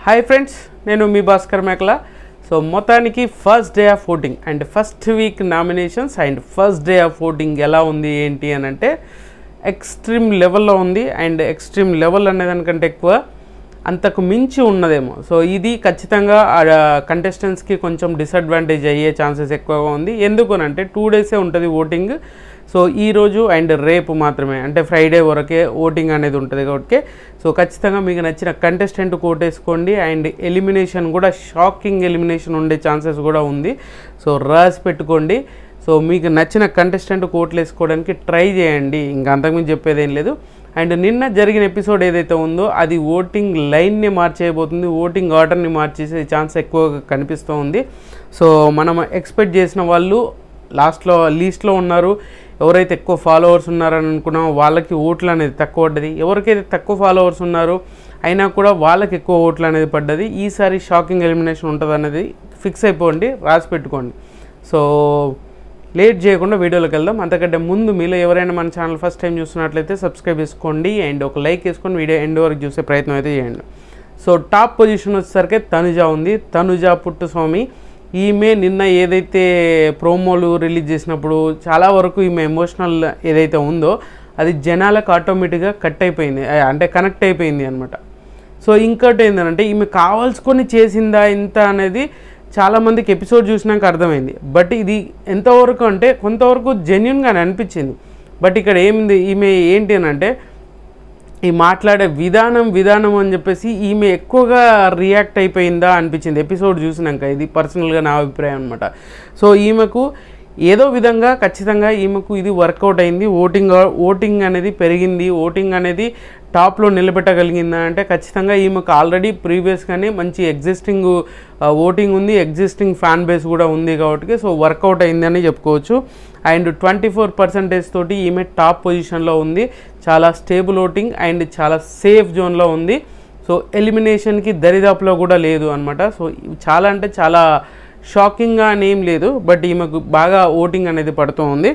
Hi friends, నేను మీ భాస్కర్ మేకల. So మొత్తానికి first day of voting and first week nominations and first day of voting ఎలా ఉంది ఏంటి అని అంటే ఎక్స్ట్రీమ్ లెవెల్లో ఉంది. అండ్ ఎక్స్ట్రీమ్ లెవెల్ అనేదానికంటే ఎక్కువ అంతకు మించి ఉన్నదేమో. సో ఇది ఖచ్చితంగా కంటెస్టెంట్స్కి కొంచెం డిసడ్వాంటేజ్ అయ్యే ఛాన్సెస్ ఎక్కువగా ఉంది. ఎందుకనంటే 2 డేసే ఉంటుంది ఓటింగ్. సో ఈరోజు అండ్ రేపు మాత్రమే, అంటే ఫ్రైడే వరకే ఓటింగ్ అనేది ఉంటుంది కాబట్టి సో ఖచ్చితంగా మీకు నచ్చిన కంటెస్టెంట్ కోటేసుకోండి. అండ్ ఎలిమినేషన్ కూడా షాకింగ్ ఎలిమినేషన్ ఉండే ఛాన్సెస్ కూడా ఉంది. సో రాసి పెట్టుకోండి. సో మీకు నచ్చిన కంటెస్టెంట్ కోట్లు వేసుకోవడానికి ట్రై చేయండి, ఇంకా అంతకుమించి చెప్పేది ఏం లేదు. అండ్ నిన్న జరిగిన ఎపిసోడ్ ఏదైతే ఉందో అది ఓటింగ్ లైన్ని మార్చేయబోతుంది, ఓటింగ్ ఆర్డర్ని మార్చేసే ఛాన్స్ ఎక్కువగా కనిపిస్తూ ఉంది. సో మనం ఎక్స్పెక్ట్ చేసిన వాళ్ళు లీస్ట్లో ఉన్నారు. ఎవరైతే ఎక్కువ ఫాలోవర్స్ ఉన్నారని అనుకున్నామో వాళ్ళకి ఓట్లు అనేది తక్కువ పడ్డది. ఎవరికైతే తక్కువ ఫాలోవర్స్ ఉన్నారో అయినా కూడా వాళ్ళకి ఎక్కువ ఓట్లు అనేది పడ్డది. ఈసారి షాకింగ్ ఎలిమినేషన్ ఉంటుంది అనేది ఫిక్స్ అయిపోండి, రాసి పెట్టుకోండి. సో లేట్ చేయకుండా వీడియోలోకి వెళ్దాం. అంతకంటే ముందు మీలో ఎవరైనా మన ఛానల్ ఫస్ట్ టైం చూస్తున్నట్లయితే సబ్స్క్రైబ్ చేసుకోండి అండ్ ఒక లైక్ వేసుకొని వీడియో ఎండ్ వరకు చూసే ప్రయత్నం అయితే చేయండి. సో టాప్ పొజిషన్ వచ్చేసరికి తనుజ ఉంది. తనుజ పుట్టుస్వామి. ఈమె నిన్న ఏదైతే ప్రోమోలు రిలీజ్ చేసినప్పుడు చాలా వరకు ఈమె ఎమోషనల్ ఏదైతే ఉందో అది జనాలకు ఆటోమేటిక్గా కనెక్ట్ అయిపోయింది అనమాట. సో ఇంకోటి ఏంటంటే ఈమె కావాల్సుకొని చేసిందా ఇంత అనేది చాలామందికి ఎపిసోడ్ చూసినాక అర్థమైంది. బట్ ఇది ఎంతవరకు అంటే కొంతవరకు జెన్యున్గానే అనిపించింది. బట్ ఇక్కడ ఏమింది, ఈమె ఏంటి అని అంటే ఈ మాట్లాడే విధానం అని చెప్పేసి ఈమె ఎక్కువగా రియాక్ట్ అయిపోయిందా అనిపించింది ఎపిసోడ్ చూసినాక. ఇది పర్సనల్గా నా అభిప్రాయం అనమాట. సో ఈమెకు ఏదో విధంగా ఖచ్చితంగా ఈమెకు ఇది వర్కౌట్ అయింది. ఓటింగ్ అనేది పెరిగింది, ఓటింగ్ అనేది టాప్లో నిలబెట్టగలిగిందా అంటే ఖచ్చితంగా ఈమెకు ఆల్రెడీ ప్రీవియస్గానే మంచి ఎగ్జిస్టింగ్ ఓటింగ్ ఉంది, ఎగ్జిస్టింగ్ ఫ్యాన్ బేస్ కూడా ఉంది కాబట్టి సో వర్కౌట్ అయిందని చెప్పుకోవచ్చు. అండ్ 24% తోటి ఈమె టాప్ పొజిషన్లో ఉంది. చాలా స్టేబుల్ ఓటింగ్ అండ్ చాలా సేఫ్ జోన్లో ఉంది. సో ఎలిమినేషన్కి దరిదాపులో కూడా లేదు అనమాట. సో చాలా అంటే చాలా షాకింగ్గా అని ఏం లేదు, బట్ ఈమెకు బాగా ఓటింగ్ అనేది పడుతూ ఉంది.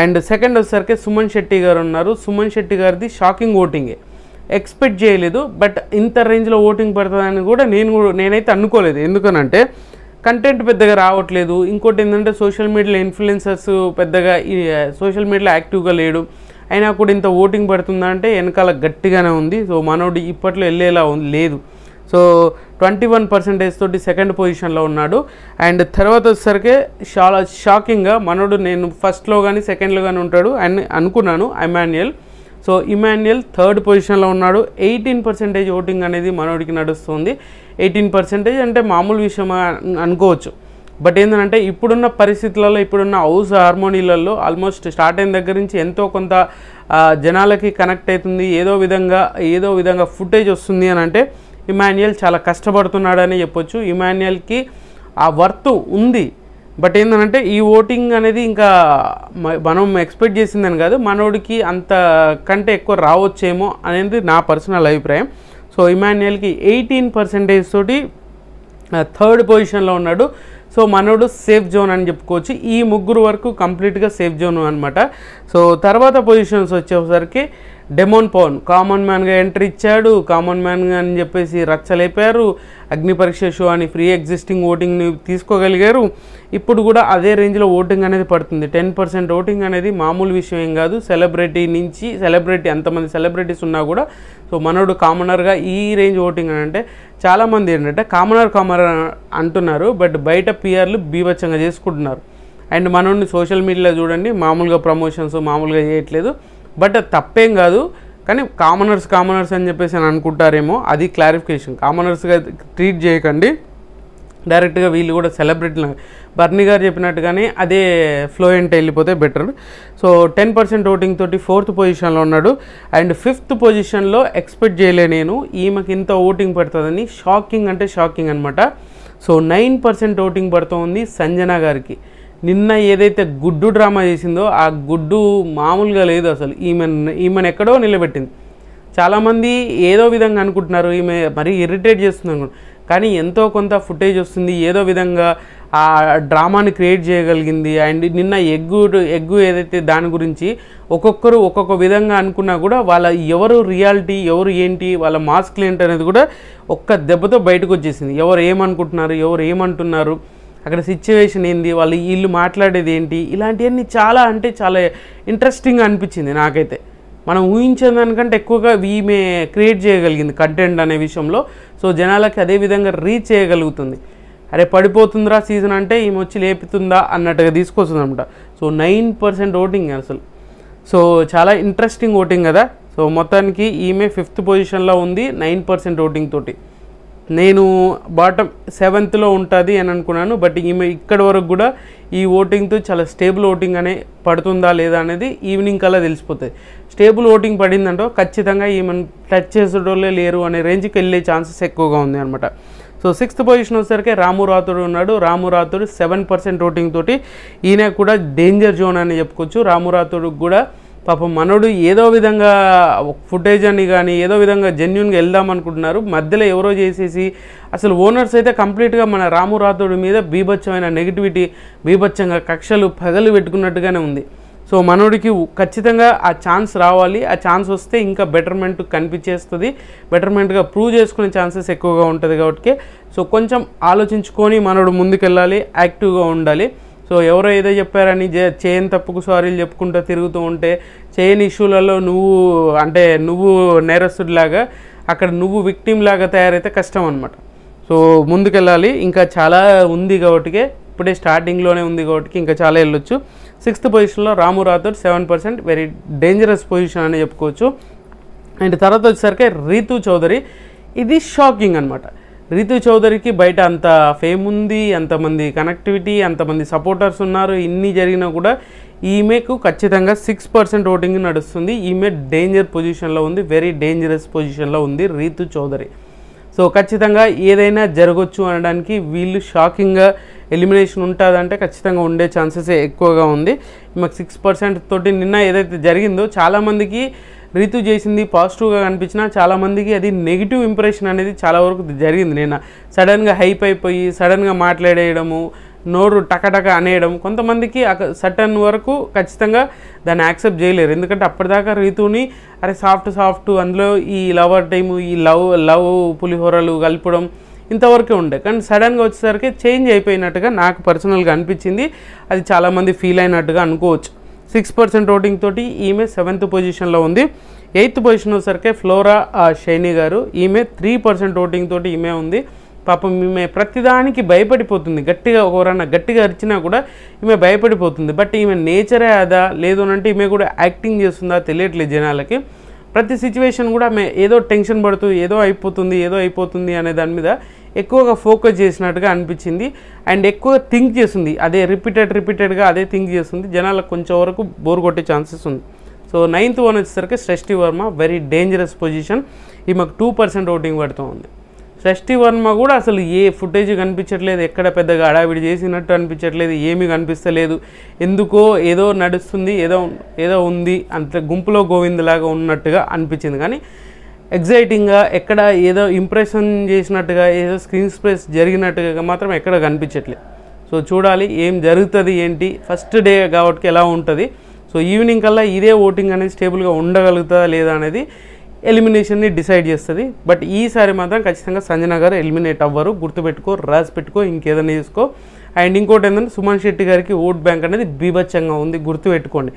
అండ్ సెకండ్ వచ్చేసరికి సుమన్ శెట్టి గారు ఉన్నారు. సుమన్ శెట్టి గారిది షాకింగ్ ఓటింగే, ఎక్స్పెక్ట్ చేయలేదు. బట్ ఇంత రేంజ్లో ఓటింగ్ పడుతుందని కూడా నేనైతే అనుకోలేదు. ఎందుకనంటే కంటెంట్ పెద్దగా రావట్లేదు. ఇంకోటి ఏంటంటే సోషల్ మీడియాలో ఇన్ఫ్లుయెన్సర్స్ పెద్దగా సోషల్ మీడియాలో యాక్టివ్గా లేడు. అయినా కూడా ఇంత ఓటింగ్ పడుతుందా అంటే వెనకాల గట్టిగానే ఉంది. సో మనోడు ఇప్పట్లో వెళ్ళేలా లేదు. సో 21% తోటి సెకండ్ పొజిషన్లో ఉన్నాడు. అండ్ తర్వాత వచ్చేసరికి చాలా షాకింగ్గా మనోడు నేను ఫస్ట్లో కానీ సెకండ్లో కానీ ఉంటాడు అని అనుకున్నాను, ఇమాన్యుయల్. సో ఇమాన్యుయల్ థర్డ్ పొజిషన్లో ఉన్నాడు. 18% ఓటింగ్ అనేది మనోడికి నడుస్తుంది. 18% అంటే మామూలు విషయం అనుకోవచ్చు. బట్ ఏంటంటే ఇప్పుడున్న పరిస్థితులలో, ఇప్పుడున్న హౌస్ హార్మోనీలలో ఆల్మోస్ట్ స్టార్ట్ అయిన దగ్గర నుంచి ఎంతో కొంత జనాలకి కనెక్ట్ అవుతుంది. ఏదో విధంగా ఫుటేజ్ వస్తుంది అని అంటే ఇమాన్యుయల్ చాలా కష్టపడుతున్నాడని చెప్పొచ్చు. ఇమాన్యుయల్కి ఆ వర్త్ ఉంది. బట్ ఏంటంటే ఈ ఓటింగ్ అనేది ఇంకా మనం ఎక్స్పెక్ట్ చేసిందని కాదు, మనోడికి అంత కంటే ఎక్కువ రావచ్చేమో అనేది నా పర్సనల్ అభిప్రాయం. సో ఇమాన్యుయల్కి 18% తోటి థర్డ్ పొజిషన్లో ఉన్నాడు. సో మనోడు సేఫ్ జోన్ అని చెప్పుకోవచ్చు. ఈ ముగ్గురు వరకు కంప్లీట్గా సేఫ్ జోన్ అనమాట. సో తర్వాత పొజిషన్స్ వచ్చేసరికి డెమోన్ పవన్ కామన్ మ్యాన్గా ఎంట్రీ ఇచ్చాడు. కామన్ మ్యాన్గా అని చెప్పేసి రచ్చలేపారు. అగ్ని పరీక్ష షో అని ఫ్రీ ఎగ్జిస్టింగ్ ఓటింగ్ని తీసుకోగలిగారు. ఇప్పుడు కూడా అదే రేంజ్లో ఓటింగ్ అనేది పడుతుంది. 10% ఓటింగ్ అనేది మామూలు విషయం ఏం కాదు. సెలబ్రిటీ అంతమంది సెలబ్రిటీస్ ఉన్నా కూడా సో మనోడు కామనర్గా ఈ రేంజ్ ఓటింగ్ అని అంటే చాలామంది ఏంటంటే కామనర్ అంటున్నారు, బట్ బయట పిఆర్లు బీభత్సంగా చేసుకుంటున్నారు. అండ్ మనోడిని సోషల్ మీడియాలో చూడండి, మామూలుగా ప్రమోషన్స్ మామూలుగా చేయట్లేదు. బట్ తప్పేం కాదు, కానీ కామనర్స్ అని చెప్పేసి అని అనుకుంటారేమో, అది క్లారిఫికేషన్. కామనర్స్గా ట్రీట్ చేయకండి, డైరెక్ట్గా వీళ్ళు కూడా సెలబ్రిటీలు. బర్నీ గారు చెప్పినట్టుగానే అదే ఫ్లోయెంట్ వెళ్ళిపోతే బెటర్. సో 10% ఓటింగ్ తోటి ఫోర్త్ పొజిషన్లో ఉన్నాడు. అండ్ ఫిఫ్త్ పొజిషన్లో ఎక్స్పెక్ట్ చేయలే నేను ఈమెకి ఇంత ఓటింగ్ పడుతుందని. షాకింగ్ అనమాట. సో 9% ఓటింగ్ పడుతుంది సంజన గారికి. నిన్న ఏదైతే గుడ్డు డ్రామా చేసిందో ఆ గుడ్డు మామూలుగా లేదు అసలు. ఈమెను ఎక్కడో నిలబెట్టింది. చాలామంది ఏదో విధంగా అనుకుంటున్నారు ఈమె మరీ ఇరిటేట్ చేస్తుంది అనుకుంటున్నారు, కానీ ఎంతో కొంత ఫుటేజ్ వస్తుంది. ఏదో విధంగా ఆ డ్రామాని క్రియేట్ చేయగలిగింది. అండ్ నిన్న ఎగ్గు ఏదైతే దాని గురించి ఒక్కొక్కరు ఒక్కొక్క విధంగా అనుకున్నా కూడా వాళ్ళ ఎవరు రియాలిటీ, ఎవరు ఏంటి, వాళ్ళ మాస్క్లు ఏంటి అనేది కూడా ఒక్క దెబ్బతో బయటకు వచ్చేసింది. ఎవరు ఏమనుకుంటున్నారు, ఎవరు ఏమంటున్నారు, అక్కడ సిచ్యువేషన్ ఏంది, వీళ్ళు మాట్లాడేది ఏంటి, ఇలాంటివన్నీ చాలా అంటే చాలా ఇంట్రెస్టింగ్గా అనిపించింది నాకైతే. మనం ఊహించిన దానికంటే ఎక్కువగా ఈమె క్రియేట్ చేయగలిగింది కంటెంట్ అనే విషయంలో. సో జనాలకి అదే విధంగా రీచ్ చేయగలుగుతుంది. అరే పడిపోతుందిరా సీజన్ అంటే ఈమె వచ్చి లేపుతుందా అన్నట్టుగా తీసుకొస్తుంది అనమాట. సో 9% ఓటింగ్ అసలు. సో చాలా ఇంట్రెస్టింగ్ ఓటింగ్ కదా. సో మొత్తానికి ఈమె 5th పొజిషన్లో ఉంది 9% ఓటింగ్ తోటి. నేను బాటమ్ 7th ఉంటుంది అని అనుకున్నాను. బట్ ఈమె ఇక్కడి వరకు కూడా ఈ ఓటింగ్తో చాలా స్టేబుల్ ఓటింగ్ అనే పడుతుందా లేదా అనేది ఈవినింగ్ కల్లా తెలిసిపోతుంది. స్టేబుల్ ఓటింగ్ పడిందంటో ఖచ్చితంగా ఈమెను టచ్ చేసేటోళ్ళే లేరు అనే రేంజ్కి వెళ్ళే ఛాన్సెస్ ఎక్కువగా ఉంది అనమాట. సో 6th పొజిషన్ వచ్చేసరికి రాము రాథోడ్ ఉన్నాడు. రాము రాథోడ్ 7% ఓటింగ్ తోటి ఈయన కూడా డేంజర్ జోన్ అని చెప్పుకోవచ్చు. రాము రాథోడ్ కూడా పాపం మనోడు ఏదో విధంగా ఫుటేజ్ అని కానీ ఏదో విధంగా జెన్యున్గా వెళ్దాం అనుకుంటున్నారు. మధ్యలో ఎవరో చేసేసి అసలు ఓనర్స్ అయితే కంప్లీట్గా మన రాము రాథోడ్ మీద బీభత్సమైన నెగిటివిటీ, బీభత్సంగా కక్షలు పగలు పెట్టుకున్నట్టుగానే ఉంది. సో మనోడికి ఖచ్చితంగా ఆ ఛాన్స్ రావాలి. ఆ ఛాన్స్ వస్తే ఇంకా బెటర్మెంట్ కనిపించేస్తుంది, బెటర్మెంట్గా ప్రూవ్ చేసుకునే ఛాన్సెస్ ఎక్కువగా ఉంటుంది కాబట్టి సో కొంచెం ఆలోచించుకొని మనోడు ముందుకెళ్ళాలి, యాక్టివ్గా ఉండాలి. సో ఎవరో ఏదో చెప్పారని చేయని తప్పుకు సారీలు చెప్పుకుంటూ తిరుగుతూ ఉంటే చేయని ఇష్యూలలో నువ్వు నేరస్తుడిలాగా అక్కడ నువ్వు విక్టిమ్ లాగా తయారైతే కష్టం అనమాట. సో ముందుకెళ్ళాలి, ఇంకా చాలా ఉంది కాబట్టి, ఇప్పుడే స్టార్టింగ్లోనే ఉంది కాబట్టి ఇంకా చాలా వెళ్ళొచ్చు. 6th పొజిషన్లో రాము రాథోడ్ 7%, వెరీ డేంజరస్ పొజిషన్ అని చెప్పుకోవచ్చు. అండ్ తర్వాత వచ్చేసరికి రీతు చౌదరి. ఇది షాకింగ్ అనమాట. రీతు చౌదరికి బయట అంత ఫేమ్ ఉంది, అంతమంది కనెక్టివిటీ, అంతమంది సపోర్టర్స్ ఉన్నారు. ఇన్ని జరిగినా కూడా ఈమెకు ఖచ్చితంగా 6% ఓటింగ్ నడుస్తుంది. ఈమె డేంజర్ పొజిషన్లో ఉంది, వెరీ డేంజరస్ పొజిషన్లో ఉంది రీతు చౌదరి. సో ఖచ్చితంగా ఏదైనా జరగవచ్చు అనడానికి వీళ్ళు షాకింగ్గా ఎలిమినేషన్ ఉంటుందంటే ఖచ్చితంగా ఉండే ఛాన్సెస్ ఎక్కువగా ఉంది. మాకు 6% తోటి నిన్న ఏదైతే జరిగిందో చాలామందికి రీతు చేసింది పాజిటివ్గా కనిపించినా చాలామందికి అది నెగిటివ్ ఇంప్రెషన్ అనేది చాలా వరకు జరిగింది. నిన్న సడన్గా హైప్ అయిపోయి సడన్గా మాట్లాడేయడము, నోరు టకటక అనేయడం, కొంతమందికి సటన్ వరకు ఖచ్చితంగా దాన్ని యాక్సెప్ట్ చేయలేరు. ఎందుకంటే అప్పటిదాకా రీతుని అరే సాఫ్ట్ అందులో ఈ లవర్ టైము, ఈ లవ్ పులిహోరలు కలపడం ఇంతవరకే ఉండే. కానీ సడన్గా వచ్చేసరికి చేంజ్ అయిపోయినట్టుగా నాకు పర్సనల్గా అనిపించింది. అది చాలామంది ఫీల్ అయినట్టుగా అనుకోవచ్చు. 6% ఓటింగ్ తోటి ఈమె 7th పొజిషన్లో ఉంది. 8th పొజిషన్ వచ్చేసరికి ఫ్లోరా షైనీ గారు. ఈమె 3% ఓటింగ్ తోటి ఈమె ఉంది. పాపం ఈమె ప్రతిదానికి భయపడిపోతుంది. ఎవరన్నా గట్టిగా అరిచినా కూడా ఈమె భయపడిపోతుంది. బట్ ఈమె నేచరే అదా లేదు అంటే ఈమె కూడా యాక్టింగ్ చేస్తుందా తెలియట్లేదు జనాలకి. ప్రతి సిచ్యువేషన్ కూడా ఆమె ఏదో టెన్షన్ పడుతూ ఏదో అయిపోతుంది అనే దాని మీద ఎక్కువగా ఫోకస్ చేసినట్టుగా అనిపించింది. అండ్ ఎక్కువ థింక్ చేస్తుంది, అదే రిపీటెడ్గా అదే థింక్ చేస్తుంది. జనాలకు కొంచెం వరకు బోర్ కొట్టే ఛాన్సెస్ ఉంది. సో 9th వన్ వచ్చేసరికి సృష్టి వర్మ, వెరీ డేంజరస్ పొజిషన్. ఈమెకు 2% ఓటింగ్ పడుతూ ఉంది. సృష్టి వర్మ కూడా అసలు ఏ ఫుటేజ్ కనిపించట్లేదు, ఎక్కడ పెద్దగా హడావిడి చేసినట్టు అనిపించట్లేదు, ఏమీ కనిపిస్తలేదు. ఎందుకో ఏదో నడుస్తుంది, ఏదో ఉంది, అంత గుంపులో గోవిందలాగా ఉన్నట్టుగా అనిపించింది. కానీ ఎగ్జైటింగ్గా ఎక్కడ ఏదో ఇంప్రెషన్ చేసినట్టుగా ఏదో స్క్రీన్ స్పేస్ జరిగినట్టుగా మాత్రం ఎక్కడ కనిపించట్లేదు. సో చూడాలి ఏం జరుగుతుంది ఏంటి, ఫస్ట్ డే కాబట్టి ఎలా ఉంటుంది. సో ఈవినింగ్ కల్లా ఇదే ఓటింగ్ అనేది స్టేబుల్గా ఉండగలుగుతుందా లేదా అనేది ఎలిమినేషన్ని డిసైడ్ చేస్తుంది. బట్ ఈసారి మాత్రం ఖచ్చితంగా సంజన గారు ఎలిమినేట్ అవ్వరు, గుర్తుపెట్టుకో, రాసి పెట్టుకో, ఇంకేదైనా చేసుకో. అండ్ ఇంకోటి ఏంటంటే సుమన్ శెట్టి గారికి ఓట్ బ్యాంక్ అనేది బీభత్సంగా ఉంది, గుర్తుపెట్టుకోండి.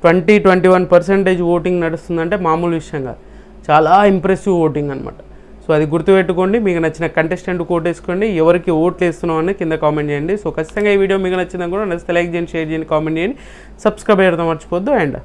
20-21% ఓటింగ్ నడుస్తుందంటే మామూలు విషయం కాదు, చాలా ఇంప్రెసివ్ ఓటింగ్ అనమాట. సో అది గుర్తుపెట్టుకోండి. మీకు నచ్చిన కంటెస్టెంట్ ఓట్ వేసుకోండి. ఎవరికి ఓట్లు వేస్తున్నాం అని కింద కామెంట్ చేయండి. సో ఖచ్చితంగా ఈ వీడియో మీకు నచ్చిందని కూడా నచ్చితే లైక్ చేయండి, షేర్ చేయండి, కామెంట్ చేయండి, సబ్స్క్రైబ్ చేయడం మర్చిపోద్దు. అండ్